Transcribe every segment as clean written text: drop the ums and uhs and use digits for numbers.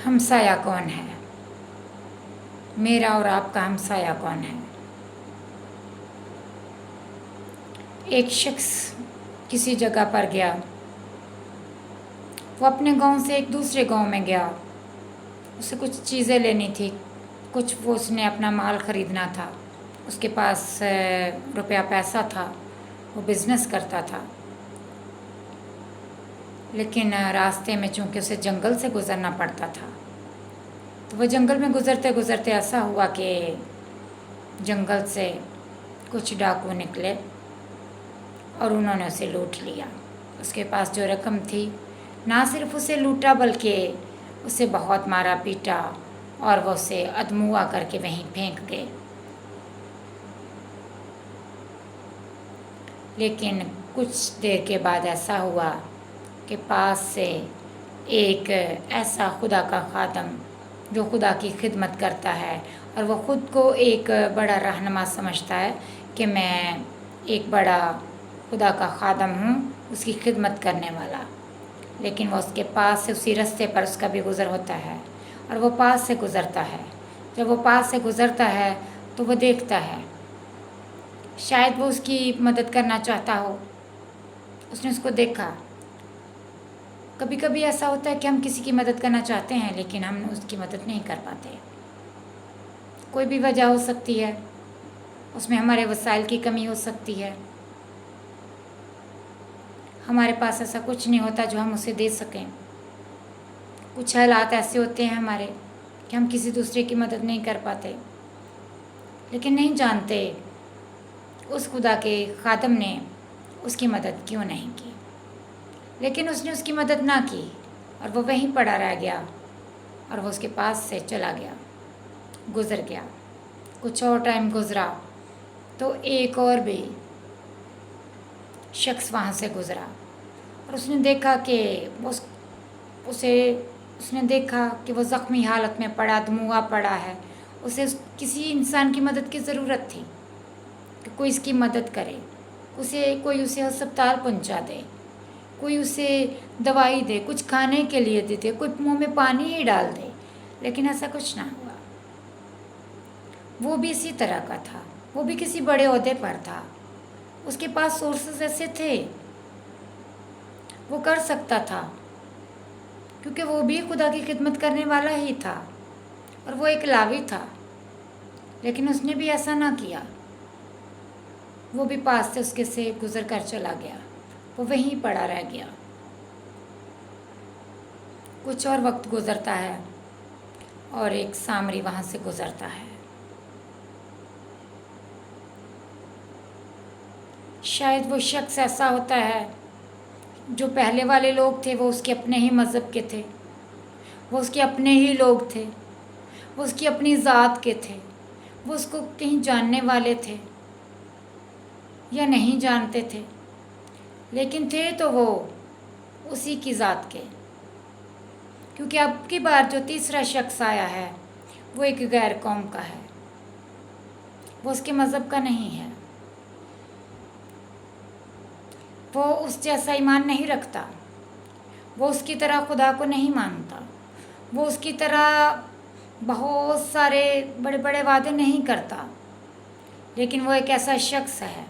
हमसाया कौन है? मेरा और आपका हमसाया कौन है? एक शख्स किसी जगह पर गया। वो अपने गांव से एक दूसरे गांव में गया। उसे कुछ चीज़ें लेनी थी, कुछ वो उसने अपना माल ख़रीदना था। उसके पास रुपया पैसा था, वो बिज़नेस करता था। लेकिन रास्ते में चूँकि उसे जंगल से गुज़रना पड़ता था, तो वो जंगल में गुज़रते गुज़रते ऐसा हुआ कि जंगल से कुछ डाकू निकले और उन्होंने उसे लूट लिया। उसके पास जो रकम थी, ना सिर्फ उसे लूटा बल्कि उसे बहुत मारा पीटा और वो उसे अधमुआ करके वहीं फेंक गए। लेकिन कुछ देर के बाद ऐसा हुआ कि पास से एक ऐसा खुदा का खादम जो खुदा की खिदमत करता है और वो ख़ुद को एक बड़ा रहनुमा समझता है कि मैं एक बड़ा खुदा का खादम हूँ, उसकी खिदमत करने वाला। लेकिन वो उसके पास से उसी रास्ते पर उसका भी गुज़र होता है और वो पास से गुज़रता है। जब वो पास से गुज़रता है तो वो देखता है, शायद वो उसकी मदद करना चाहता हो। उसने उसको देखा। कभी कभी ऐसा होता है कि हम किसी की मदद करना चाहते हैं लेकिन हम उसकी मदद नहीं कर पाते। कोई भी वजह हो सकती है, उसमें हमारे वसाइल की कमी हो सकती है, हमारे पास ऐसा कुछ नहीं होता जो हम उसे दे सकें। कुछ हालात ऐसे होते हैं हमारे कि हम किसी दूसरे की मदद नहीं कर पाते, लेकिन नहीं जानते उस खुदा के खादम ने उसकी मदद क्यों नहीं की। लेकिन उसने उसकी मदद ना की और वो वहीं पड़ा रह गया और वो उसके पास से चला गया, गुज़र गया। कुछ और टाइम गुज़रा तो एक और भी शख्स वहाँ से गुज़रा और उसने देखा कि उसने देखा कि वो ज़ख्मी हालत में पड़ा, धमुआ पड़ा है। उसे किसी इंसान की मदद की ज़रूरत थी कि कोई इसकी मदद करे, कोई उसे अस्पताल पहुंचा दे, कोई उसे दवाई दे, कुछ खाने के लिए दे दे, कोई मुंह में पानी ही डाल दे। लेकिन ऐसा कुछ ना हुआ। वो भी इसी तरह का था, वो भी किसी बड़े ओहदे पर था, उसके पास सोर्सेस ऐसे थे, वो कर सकता था क्योंकि वो भी खुदा की खिदमत करने वाला ही था और वो एक लावी था। लेकिन उसने भी ऐसा ना किया। वो भी पास से उसके से गुज़र कर चला गया, वो वहीं पड़ा रह गया। कुछ और वक्त गुज़रता है और एक सामरी वहाँ से गुज़रता है। शायद वो शख्स ऐसा होता है, जो पहले वाले लोग थे वो उसके अपने ही मज़हब के थे, वो उसके अपने ही लोग थे, वो उसकी अपनी ज़ात के थे, वो उसको कहीं जानने वाले थे या नहीं जानते थे, लेकिन थे तो वो उसी की ज़ात के। क्योंकि अब की बार जो तीसरा शख्स आया है वो एक गैर कौम का है, वो उसके मज़हब का नहीं है, वो उस जैसा ईमान नहीं रखता, वो उसकी तरह खुदा को नहीं मानता, वो उसकी तरह बहुत सारे बड़े बड़े वादे नहीं करता। लेकिन वो एक ऐसा शख्स है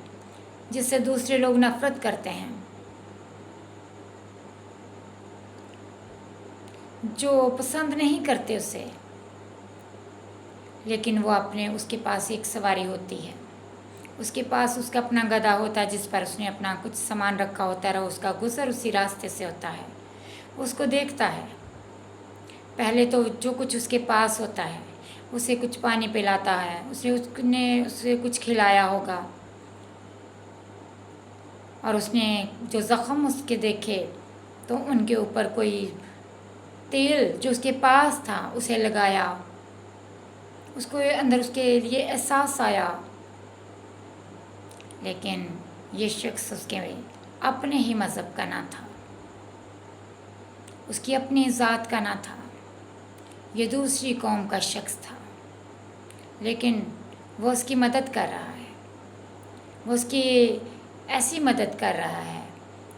जिससे दूसरे लोग नफ़रत करते हैं, जो पसंद नहीं करते उसे। लेकिन वो उसके पास एक सवारी होती है, उसके पास उसका अपना गधा होता है जिस पर उसने अपना कुछ सामान रखा होता है और उसका गुज़र उसी रास्ते से होता है। उसको देखता है, पहले तो जो कुछ उसके पास होता है उसे कुछ पानी पिलाता है, उसने उसे कुछ खिलाया होगा और उसने जो ज़ख़म उसके देखे तो उनके ऊपर कोई तेल जो उसके पास था उसे लगाया। उसको अंदर उसके लिए एहसास आया। लेकिन ये शख्स उसके अपने ही मज़हब का ना था, उसकी अपनी ज़ात का ना था, ये दूसरी कौम का शख्स था। लेकिन वो उसकी मदद कर रहा है, वो उसकी ऐसी मदद कर रहा है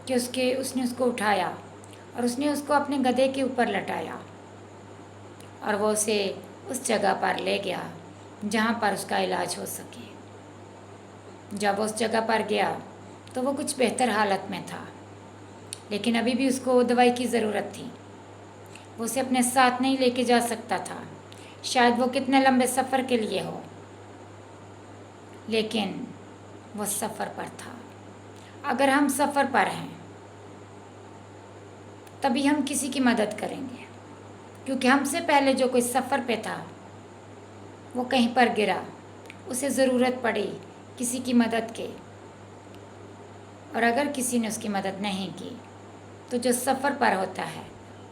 कि उसने उसको उठाया और उसने उसको अपने गधे के ऊपर लटाया اور وہ اسے اس جگہ پر لے گیا جہاں پر اس کا علاج ہو سکے۔ جب وہ اس جگہ پر گیا تو وہ کچھ بہتر حالت میں تھا، لیکن ابھی بھی اس کو دوائی کی ضرورت تھی۔ وہ اسے اپنے ساتھ نہیں لے کے جا سکتا تھا، شاید وہ کتنے لمبے سفر کے لیے ہو، لیکن وہ سفر پر تھا۔ اگر ہم سفر پر ہیں تبھی ہم کسی کی مدد کریں گے، کیونکہ ہم سے پہلے جو کوئی سفر پہ تھا وہ کہیں پر گرا، اسے ضرورت پڑی کسی کی مدد کے، اور اگر کسی نے اس کی مدد نہیں کی تو جو سفر پر ہوتا ہے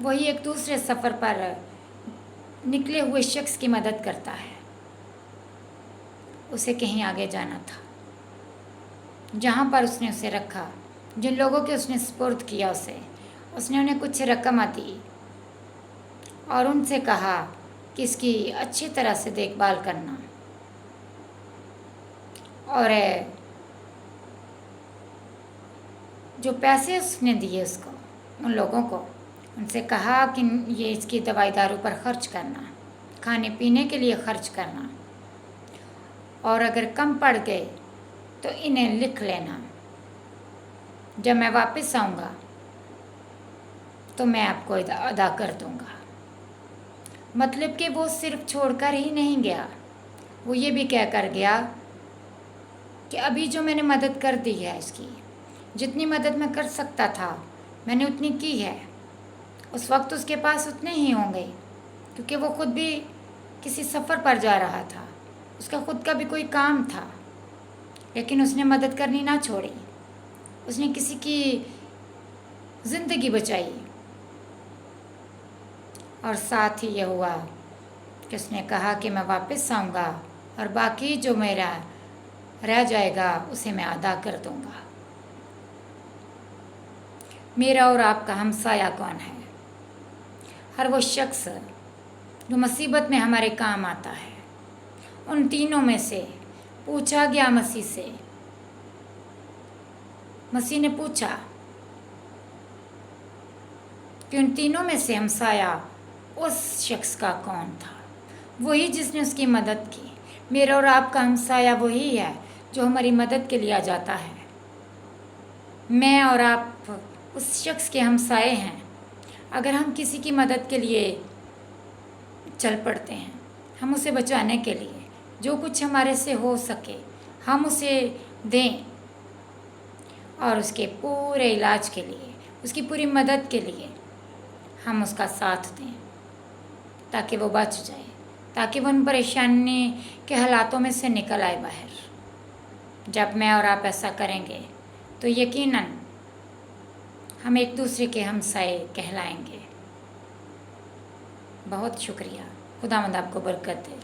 وہی ایک دوسرے سفر پر نکلے ہوئے شخص کی مدد کرتا ہے۔ اسے کہیں آگے جانا تھا، جہاں پر اس نے اسے رکھا، جن لوگوں کے اس نے سپرد کیا اس نے انہیں کچھ رقم دی اور ان سے کہا کہ اس کی اچھی طرح سے دیکھ بھال کرنا، اور جو پیسے اس نے دیے اس کو، ان لوگوں کو، ان سے کہا کہ یہ اس کی دوائی دارو پر خرچ کرنا، کھانے پینے کے لیے خرچ کرنا، اور اگر کم پڑ گئے تو انہیں لکھ لینا، جب میں واپس آؤں گا تو میں آپ کو ادا کر دوں گا۔ مطلب کہ وہ صرف چھوڑ کر ہی نہیں گیا، وہ یہ بھی کہہ کر گیا کہ ابھی جو میں نے مدد کر دی ہے، اس کی جتنی مدد میں کر سکتا تھا میں نے اتنی کی ہے۔ اس وقت اس کے پاس اتنے ہی ہوں گے، کیونکہ وہ خود بھی کسی سفر پر جا رہا تھا، اس کا خود کا بھی کوئی کام تھا، لیکن اس نے مدد کرنی نہ چھوڑی، اس نے کسی کی زندگی بچائی، اور ساتھ ہی یہ ہوا کہ اس نے کہا کہ میں واپس آؤں گا اور باقی جو میرا رہ جائے گا اسے میں ادا کر دوں گا۔ میرا اور آپ کا ہمسایہ کون ہے؟ ہر وہ شخص جو مصیبت میں ہمارے کام آتا ہے۔ ان تینوں میں سے پوچھا گیا مسیح سے، مسیح نے پوچھا کہ ان تینوں میں سے ہمسایہ اس شخص کا کون تھا؟ وہی جس نے اس کی مدد کی۔ میرا اور آپ کا ہمسایہ وہی ہے جو ہماری مدد کے لیے آ جاتا ہے۔ میں اور آپ اس شخص کے ہمسائے ہیں۔ اگر ہم کسی کی مدد کے لیے چل پڑتے ہیں، ہم اسے بچانے کے لیے جو کچھ ہمارے سے ہو سکے ہم اسے دیں، اور اس کے پورے علاج کے لیے، اس کی پوری مدد کے لیے ہم اس کا ساتھ دیں تاکہ وہ بچ جائے، تاکہ وہ ان پریشانی کے حالاتوں میں سے نکل آئے باہر۔ جب میں اور آپ ایسا کریں گے تو یقیناً ہم ایک دوسرے کے ہمسائے کہلائیں گے۔ بہت شکریہ، خداوند آپ کو برکت دے۔